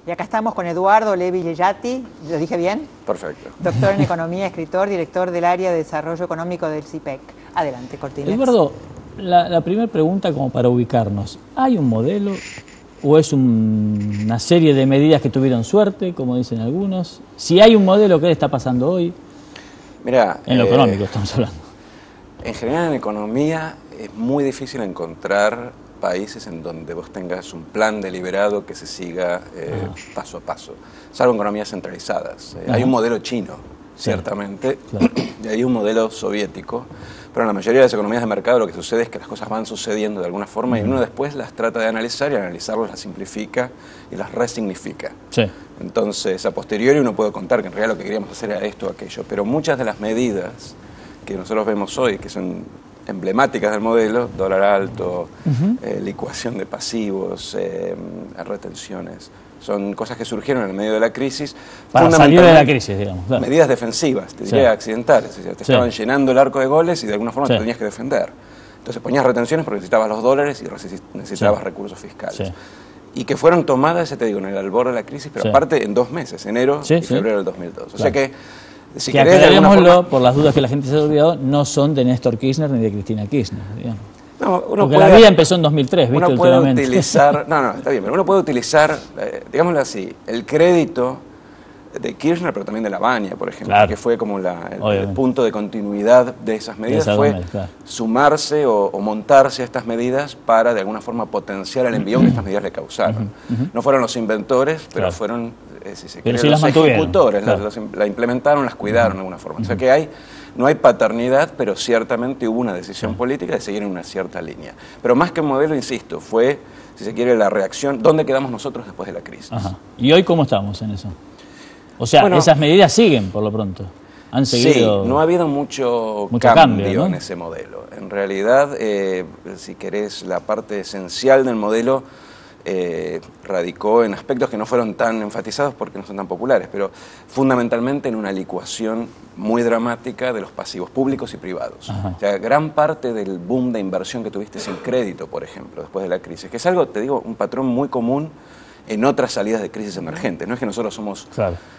Y acá estamos con Eduardo Levi Yeyati, ¿lo dije bien? Perfecto. Doctor en Economía, escritor, director del área de Desarrollo Económico del CIPEC. Adelante, Cortines. Eduardo, la primera pregunta como para ubicarnos. ¿Hay un modelo o es una serie de medidas que tuvieron suerte, como dicen algunos? Si hay un modelo, ¿qué le está pasando hoy? Mira, en lo económico estamos hablando. En general, en economía es muy difícil encontrar países en donde vos tengas un plan deliberado que se siga paso a paso, salvo en economías centralizadas. Hay un modelo chino, ciertamente, claro. Y hay un modelo soviético, pero en la mayoría de las economías de mercado lo que sucede es que las cosas van sucediendo de alguna forma y uno después las trata de analizar y al analizarlas las simplifica y las resignifica. Sí. Entonces, a posteriori uno puede contar que en realidad lo que queríamos hacer era esto o aquello, pero muchas de las medidas que nosotros vemos hoy, que son emblemáticas del modelo, dólar alto, licuación de pasivos, retenciones, son cosas que surgieron en el medio de la crisis. Para salir de la crisis, digamos. Claro. Medidas defensivas, te diría accidentales, o sea, te estaban llenando el arco de goles y de alguna forma te tenías que defender. Entonces ponías retenciones porque necesitabas los dólares y necesitabas recursos fiscales. Y que fueron tomadas, ya te digo, en el albor de la crisis, pero aparte en 2 meses, enero y febrero del 2002. O sea que, si que aclarémoslo, por las dudas que la gente se ha olvidado, no son de Néstor Kirchner ni de Cristina Kirchner, digamos. No, porque la vida empezó en 2003, ¿viste? Uno puede utilizar, está bien, pero uno puede utilizar, digámoslo así, el crédito de Kirchner, pero también de Lavagna, por ejemplo, que fue como el punto de continuidad de esas medidas, fue sumarse o montarse a estas medidas para de alguna forma potenciar el envión que estas medidas le causaron. No fueron los inventores, pero fueron, si se quiere, los ejecutores, la implementaron, las cuidaron de alguna forma. O sea que no hay paternidad, pero ciertamente hubo una decisión política de seguir en una cierta línea. Pero más que un modelo, insisto, fue, si se quiere, la reacción, ¿dónde quedamos nosotros después de la crisis? ¿Y hoy cómo estamos en eso? O sea, esas medidas siguen por lo pronto. Han seguido. Sí, no ha habido mucho cambio, ¿no? En ese modelo. En realidad, si querés, la parte esencial del modelo radicó en aspectos que no fueron tan enfatizados porque no son tan populares, pero fundamentalmente en una licuación muy dramática de los pasivos públicos y privados. O sea, gran parte del boom de inversión que tuviste sin crédito, por ejemplo, después de la crisis, que es algo, te digo, un patrón muy común en otras salidas de crisis emergentes. No es que nosotros somos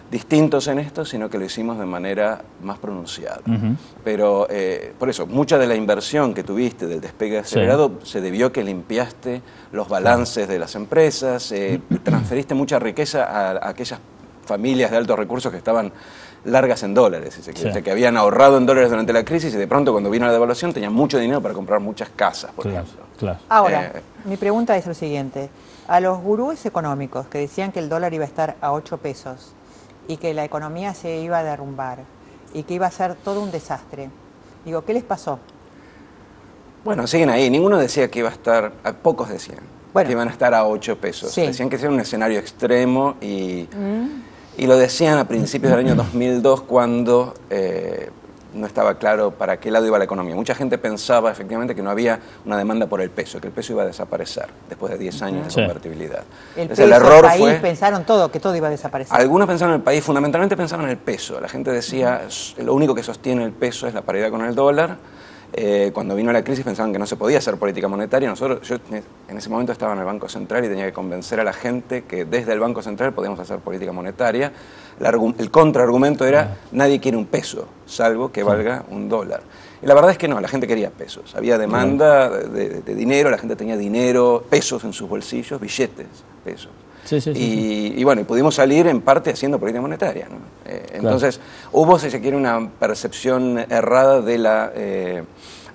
distintos en esto, sino que lo hicimos de manera más pronunciada. Pero, por eso, mucha de la inversión que tuviste del despegue acelerado se debió que limpiaste los balances de las empresas, transferiste mucha riqueza a aquellas familias de altos recursos que estaban largas en dólares, si se quiere, o sea, que habían ahorrado en dólares durante la crisis y de pronto cuando vino la devaluación tenían mucho dinero para comprar muchas casas, por ejemplo. Ahora, mi pregunta es lo siguiente. A los gurúes económicos que decían que el dólar iba a estar a 8 pesos y que la economía se iba a derrumbar y que iba a ser todo un desastre, digo, ¿qué les pasó? Bueno, siguen ahí. Ninguno decía que iba a estar, pocos decían que iban a estar a 8 pesos. Decían que era un escenario extremo y lo decían a principios del año 2002 cuando no estaba claro para qué lado iba la economía. Mucha gente pensaba efectivamente que no había una demanda por el peso, que el peso iba a desaparecer después de 10 años de convertibilidad. El error fue, pensaron que todo iba a desaparecer. Algunos pensaron en el país, fundamentalmente pensaban en el peso. La gente decía, lo único que sostiene el peso es la paridad con el dólar. Cuando vino la crisis pensaban que no se podía hacer política monetaria. Yo en ese momento estaba en el Banco Central y tenía que convencer a la gente que desde el Banco Central podíamos hacer política monetaria. El contraargumento era, nadie quiere un peso, salvo que valga un dólar. Y la verdad es que no, la gente quería pesos. Había demanda de dinero, la gente tenía dinero, pesos en sus bolsillos, billetes, pesos. Y bueno, pudimos salir en parte haciendo política monetaria, ¿no? Entonces, hubo, si se quiere, una percepción errada de la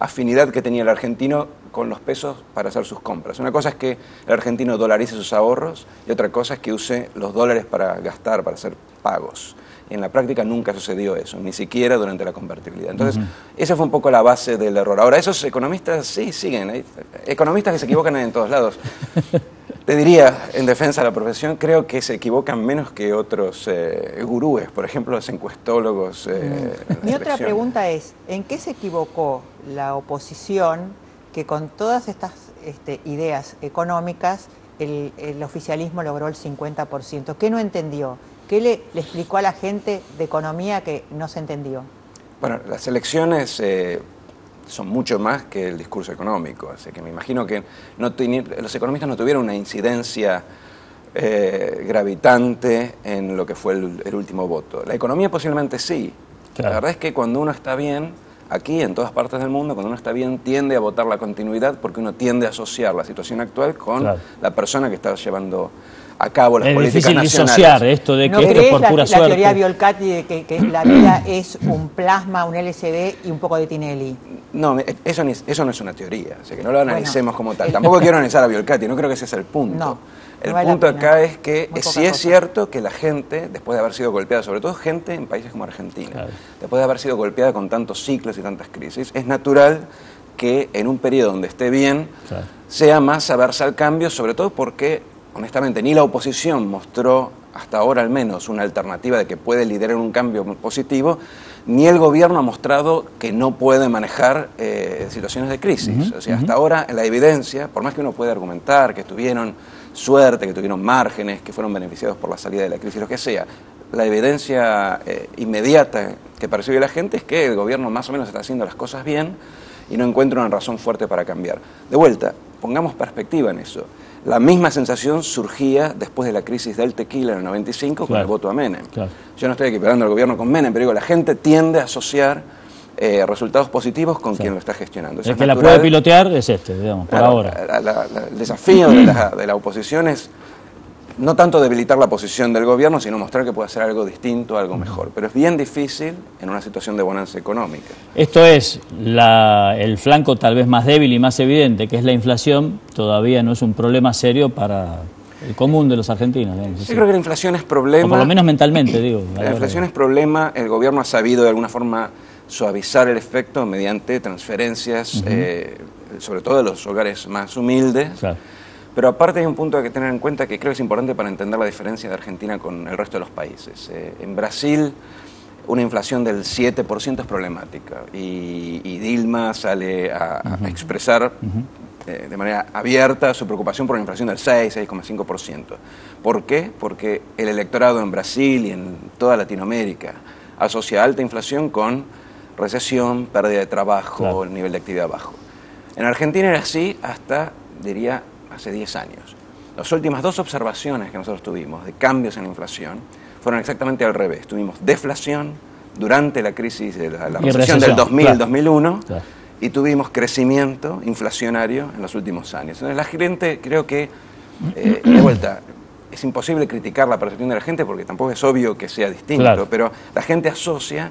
afinidad que tenía el argentino con los pesos para hacer sus compras. Una cosa es que el argentino dolarice sus ahorros y otra cosa es que use los dólares para gastar, para hacer pagos. Y en la práctica nunca sucedió eso, ni siquiera durante la convertibilidad. Entonces, esa fue un poco la base del error. Ahora, esos economistas sí siguen, hay economistas que se equivocan en todos lados. Te diría, en defensa de la profesión, creo que se equivocan menos que otros gurúes, por ejemplo, los encuestólogos. Mi otra pregunta es, ¿en qué se equivocó la oposición que con todas estas ideas económicas el oficialismo logró el 50%? ¿Qué no entendió? ¿Qué le explicó a la gente de economía que no se entendió? Bueno, las elecciones son mucho más que el discurso económico, así que me imagino que los economistas no tuvieron una incidencia gravitante en lo que fue el último voto. La economía posiblemente sí. Claro. La verdad es que cuando uno está bien, aquí en todas partes del mundo, cuando uno está bien tiende a votar la continuidad porque uno tiende a asociar la situación actual con la persona que está llevando a cabo las políticas nacionales. Es difícil disociar esto de que ¿No esto es crees por pura la suerte? teoría Violcati de que la vida es un plasma, un LCD y un poco de Tinelli? No, eso no es una teoría, o sea, que no lo analicemos como tal. Tampoco quiero analizar a Violcati, no creo que ese es el punto. No, el vale punto la pena. acá es que Muy sí poca es cosa. cierto que la gente, después de haber sido golpeada, sobre todo gente en países como Argentina, Claro. después de haber sido golpeada con tantos ciclos y tantas crisis, es natural que en un periodo donde esté bien, Claro. sea más aversa al cambio, sobre todo porque, honestamente, ni la oposición mostró, hasta ahora al menos, una alternativa de que puede liderar un cambio positivo, ni el gobierno ha mostrado que no puede manejar situaciones de crisis. O sea, hasta ahora la evidencia, por más que uno pueda argumentar que tuvieron suerte, que tuvieron márgenes, que fueron beneficiados por la salida de la crisis, lo que sea, la evidencia inmediata que percibe la gente es que el gobierno más o menos está haciendo las cosas bien y no encuentra una razón fuerte para cambiar. De vuelta, pongamos perspectiva en eso. La misma sensación surgía después de la crisis del tequila en el 95 con el voto a Menem. Claro. Yo no estoy equiparando al gobierno con Menem, pero digo, la gente tiende a asociar resultados positivos con quien lo está gestionando. Eso El es que la natural. puede pilotear es este, digamos, por Claro, ahora. el desafío de la oposición es no tanto debilitar la posición del gobierno, sino mostrar que puede hacer algo distinto, algo mejor. Pero es bien difícil en una situación de bonanza económica. Esto es el flanco tal vez más débil y más evidente, que es la inflación, todavía no es un problema serio para el común de los argentinos. Digamos, Yo creo que la inflación es problema. O por lo menos mentalmente, digo. La inflación es problema, el gobierno ha sabido de alguna forma suavizar el efecto mediante transferencias, sobre todo de los hogares más humildes. Claro. Pero aparte hay un punto que hay que tener en cuenta que creo que es importante para entender la diferencia de Argentina con el resto de los países. En Brasil una inflación del 7% es problemática y Dilma sale a expresar de manera abierta su preocupación por una inflación del 6,5%. ¿Por qué? Porque el electorado en Brasil y en toda Latinoamérica asocia alta inflación con recesión, pérdida de trabajo, nivel de actividad bajo. En Argentina era así hasta, diría, hace 10 años. Las últimas 2 observaciones que nosotros tuvimos de cambios en la inflación fueron exactamente al revés. Tuvimos deflación durante la crisis de la recesión del 2000-2001 y tuvimos crecimiento inflacionario en los últimos años. Entonces la gente, creo que, de vuelta, es imposible criticar la percepción de la gente porque tampoco es obvio que sea distinto, pero la gente asocia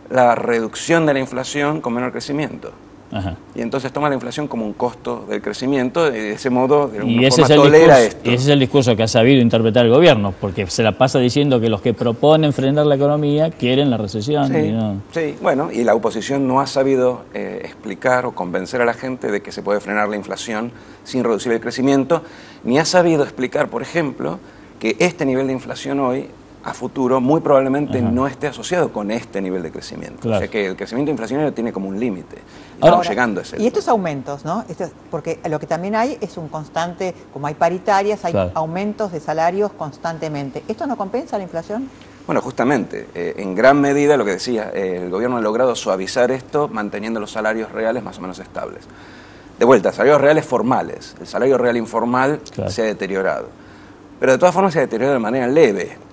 la reducción de la inflación con menor crecimiento. Ajá. Y entonces toma la inflación como un costo del crecimiento y de ese modo de alguna forma tolera esto. Y ese es el discurso que ha sabido interpretar el gobierno, porque se la pasa diciendo que los que proponen frenar la economía quieren la recesión. Sí, y no. Sí, bueno, y la oposición no ha sabido explicar o convencer a la gente de que se puede frenar la inflación sin reducir el crecimiento, ni ha sabido explicar, por ejemplo, que este nivel de inflación hoy a futuro muy probablemente no esté asociado con este nivel de crecimiento. Claro. O sea que el crecimiento inflacionario tiene como un límite. Estamos llegando a ese. Y estos aumentos, ¿no? Porque lo que también hay es un constante, como hay paritarias, hay aumentos de salarios constantemente. ¿Esto no compensa la inflación? Bueno, justamente, en gran medida lo que decía, el gobierno ha logrado suavizar esto manteniendo los salarios reales más o menos estables. De vuelta, salarios reales formales. El salario real informal se ha deteriorado. Pero de todas formas se ha deteriorado de manera leve.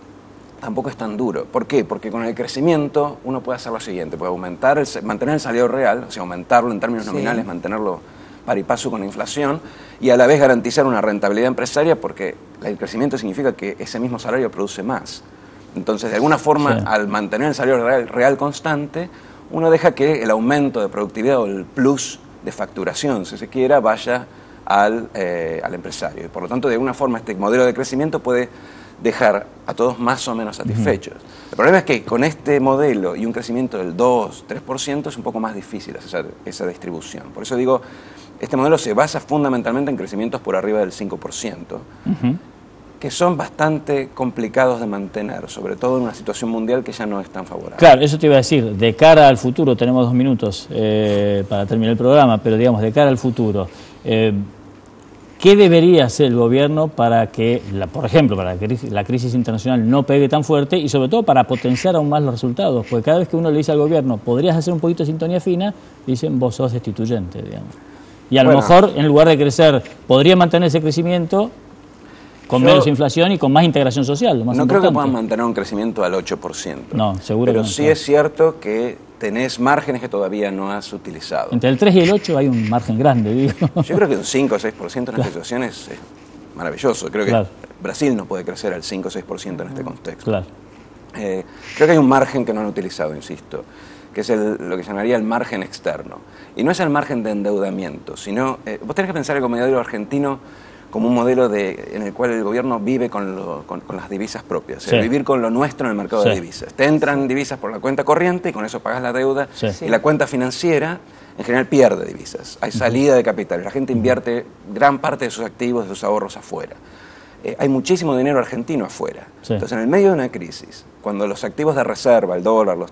Tampoco es tan duro. ¿Por qué? Porque con el crecimiento uno puede hacer lo siguiente, puede mantener el salario real, o sea, aumentarlo en términos nominales, mantenerlo par y paso con la inflación, y a la vez garantizar una rentabilidad empresaria, porque el crecimiento significa que ese mismo salario produce más. Entonces, de alguna forma, al mantener el salario real constante, uno deja que el aumento de productividad o el plus de facturación, si se quiera, vaya al empresario. Y por lo tanto, de alguna forma, este modelo de crecimiento puede dejar a todos más o menos satisfechos. El problema es que con este modelo y un crecimiento del 2-3% es un poco más difícil hacer esa distribución. Por eso digo, este modelo se basa fundamentalmente en crecimientos por arriba del 5%, que son bastante complicados de mantener, sobre todo en una situación mundial que ya no es tan favorable. Claro, eso te iba a decir, de cara al futuro, tenemos 2 minutos para terminar el programa, pero digamos, de cara al futuro, ¿qué debería hacer el gobierno para que, por ejemplo, para que la crisis internacional no pegue tan fuerte y sobre todo para potenciar aún más los resultados? Porque cada vez que uno le dice al gobierno, podrías hacer un poquito de sintonía fina, dicen, vos sos destituyente, digamos. Y a lo mejor, en lugar de crecer, podría mantener ese crecimiento. Con menos inflación y con más integración social, lo más no importante. creo que puedan mantener un crecimiento al 8%. No, seguro pero que no. sí es cierto que tenés márgenes que todavía no has utilizado. Entre el 3 y el 8 hay un margen grande, digo. Yo creo que un 5 o 6% en esta situación es maravilloso. Creo que Brasil no puede crecer al 5 o 6% en este contexto. Claro. Creo que hay un margen que no han utilizado, insisto, que es lo que se llamaría el margen externo. Y no es el margen de endeudamiento, sino, vos tenés que pensar el modelo argentino como un modelo en el cual el gobierno vive con las divisas propias, vivir con lo nuestro en el mercado de divisas. Te entran divisas por la cuenta corriente y con eso pagas la deuda, y la cuenta financiera en general pierde divisas. Hay salida de capitales, la gente invierte gran parte de sus activos, de sus ahorros afuera. Hay muchísimo dinero argentino afuera. Entonces, en el medio de una crisis, cuando los activos de reserva, el dólar, los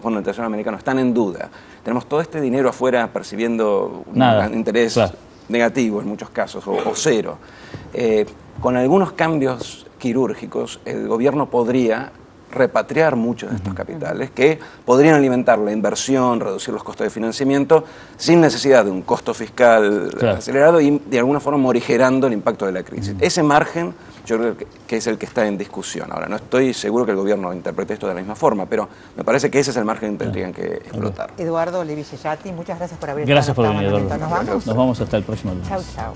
bonos del Tesoro americano están en duda, tenemos todo este dinero afuera percibiendo un interés negativo en muchos casos, o cero. Con algunos cambios quirúrgicos, el gobierno podría repatriar muchos de estos capitales que podrían alimentar la inversión, reducir los costos de financiamiento, sin necesidad de un costo fiscal acelerado y de alguna forma morigerando el impacto de la crisis. Ese margen yo creo que es el que está en discusión. Ahora, no estoy seguro que el gobierno interprete esto de la misma forma, pero me parece que ese es el margen que tendrían que explotar. Eduardo Levi Cellati, muchas gracias por haber estado. Gracias por venir, Eduardo. ¿Nos vamos? Nos vamos hasta el próximo lunes. Chau, chau.